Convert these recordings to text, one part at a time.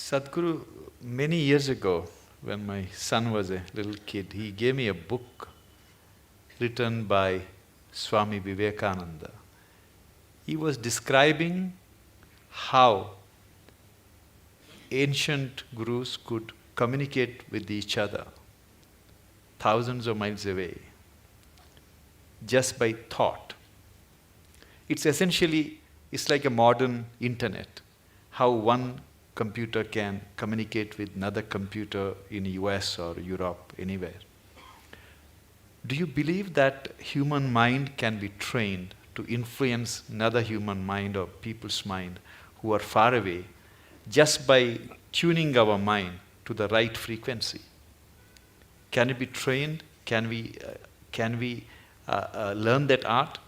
Sadhguru, many years ago, when my son was a little kid, he gave me a book written by Swami Vivekananda. He was describing how ancient gurus could communicate with each other thousands of miles away just by thought. It's like a modern internet, how one computer can communicate with another computer in US or Europe, anywhere. Do you believe that human mind can be trained to influence another human mind or people's mind who are far away just by tuning our mind to the right frequency? Can it be trained? Can we learn that art?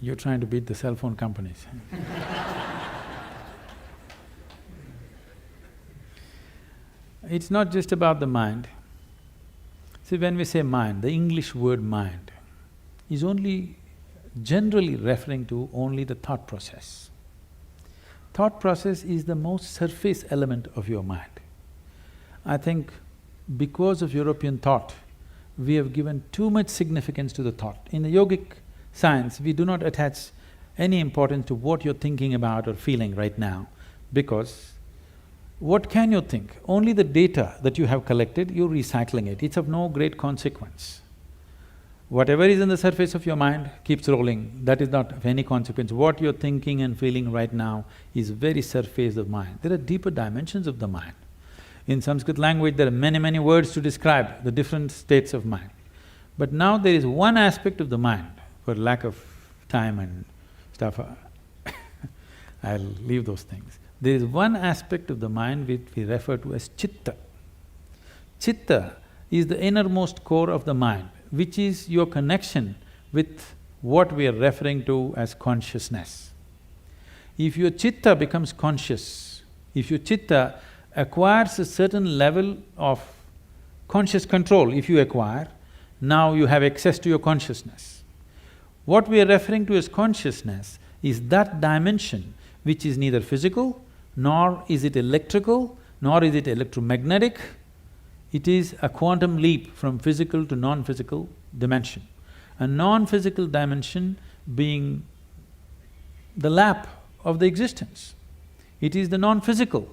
You're trying to beat the cell phone companies. It's not just about the mind. See, when we say mind, the English word mind is only generally referring to only the thought process. Thought process is the most surface element of your mind. I think because of European thought, we have given too much significance to the thought. In the yogic science, we do not attach any importance to what you're thinking about or feeling right now, because what can you think? Only the data that you have collected, you're recycling it. It's of no great consequence. Whatever is on the surface of your mind keeps rolling, that is not of any consequence. What you're thinking and feeling right now is very surface of mind. There are deeper dimensions of the mind. In Sanskrit language, there are many words to describe the different states of mind. But now there is one aspect of the mind, for lack of time and stuff, I'll leave those things. There is one aspect of the mind which we refer to as chitta. Chitta is the innermost core of the mind, which is your connection with what we are referring to as consciousness. If your chitta becomes conscious, if your chitta acquires a certain level of conscious control, if you acquire, now you have access to your consciousness. What we are referring to as consciousness is that dimension which is neither physical, nor is it electrical, nor is it electromagnetic. It is a quantum leap from physical to non-physical dimension. A non-physical dimension being the lap of the existence. It is the non-physical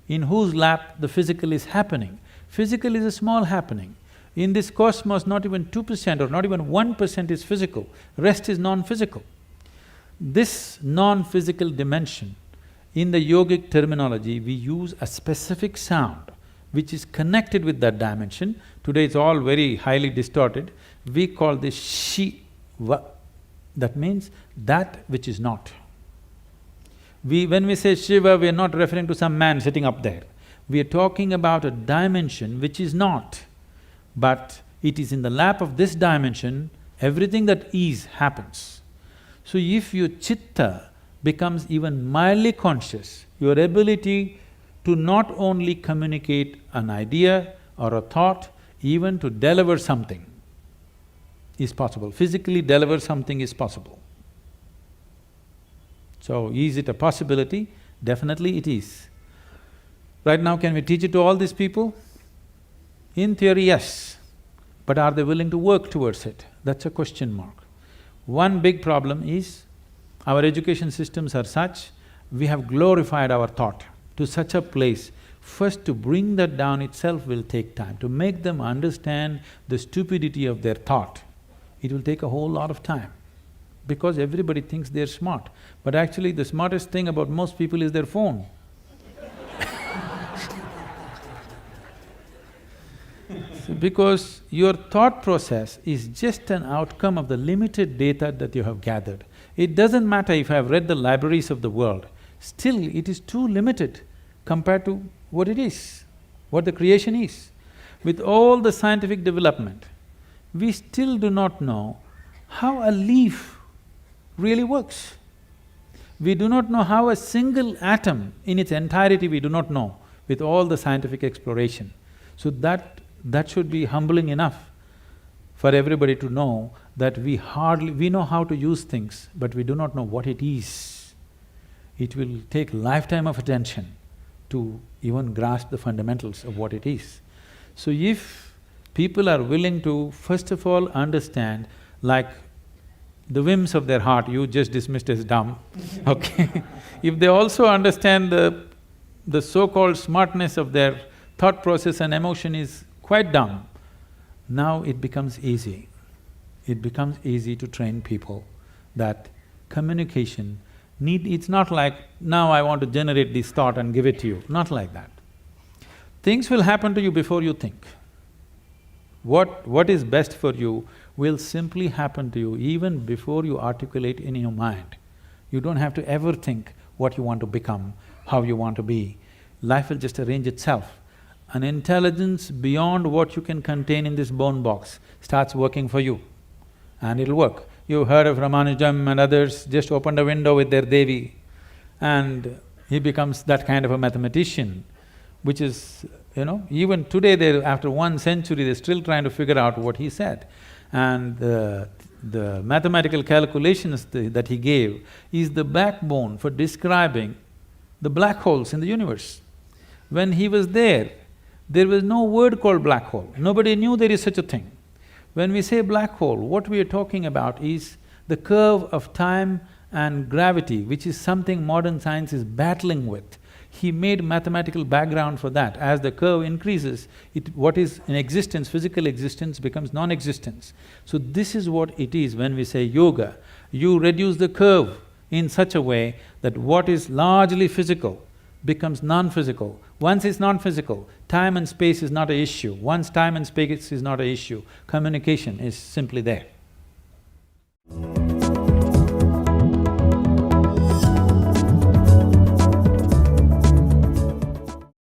in whose lap the physical is happening. Physical is a small happening. In this cosmos, not even 2% or not even 1% is physical, rest is non-physical. This non-physical dimension, in the yogic terminology, we use a specific sound which is connected with that dimension. Today it's all very highly distorted. We call this Shiva. That means that which is not. When we say Shiva, we are not referring to some man sitting up there. We are talking about a dimension which is not, but it is in the lap of this dimension, everything that is happens. So if your chitta becomes even mildly conscious, your ability to not only communicate an idea or a thought, even to deliver something is possible. Physically deliver something is possible. So, is it a possibility? Definitely it is. Right now, can we teach it to all these people? In theory, yes. But are they willing to work towards it? That's a question mark. One big problem is, our education systems are such, we have glorified our thought to such a place. First, to bring that down itself will take time. To make them understand the stupidity of their thought, it will take a whole lot of time. Because everybody thinks they're smart, but actually the smartest thing about most people is their phone. Because your thought process is just an outcome of the limited data that you have gathered. It doesn't matter if I have read the libraries of the world, still it is too limited compared to what it is, what the creation is. With all the scientific development, we still do not know how a leaf really works. We do not know how a single atom in its entirety we do not know with all the scientific exploration. So that should be humbling enough for everybody to know that we know how to use things, but we do not know what it is. it will take a lifetime of attention to even grasp the fundamentals of what it is. So if people are willing to first of all understand, like the whims of their heart you just dismissed as dumb, okay? If they also understand the so-called smartness of their thought process and emotion is quite dumb, now it becomes easy. It becomes easy to train people that communication it's not like, now I want to generate this thought and give it to you, not like that. Things will happen to you before you think. What is best for you will simply happen to you even before you articulate in your mind. You don't have to ever think what you want to become, how you want to be. Life will just arrange itself. An intelligence beyond what you can contain in this bone box starts working for you, and it'll work. You heard of Ramanujam and others just opened a window with their Devi, and he becomes that kind of a mathematician, which is, even today after 1 century, they're still trying to figure out what he said. And the mathematical calculations that he gave is the backbone for describing the black holes in the universe. When he was there was no word called black hole, nobody knew there is such a thing. When we say black hole, what we are talking about is the curve of time and gravity, which is something modern science is battling with. He made mathematical background for that. As the curve increases, what is in existence, physical existence, becomes non-existence. So this is what it is when we say yoga. You reduce the curve in such a way that what is largely physical becomes non-physical. Once it's non-physical, time and space is not an issue. Once time and space is not an issue, communication is simply there.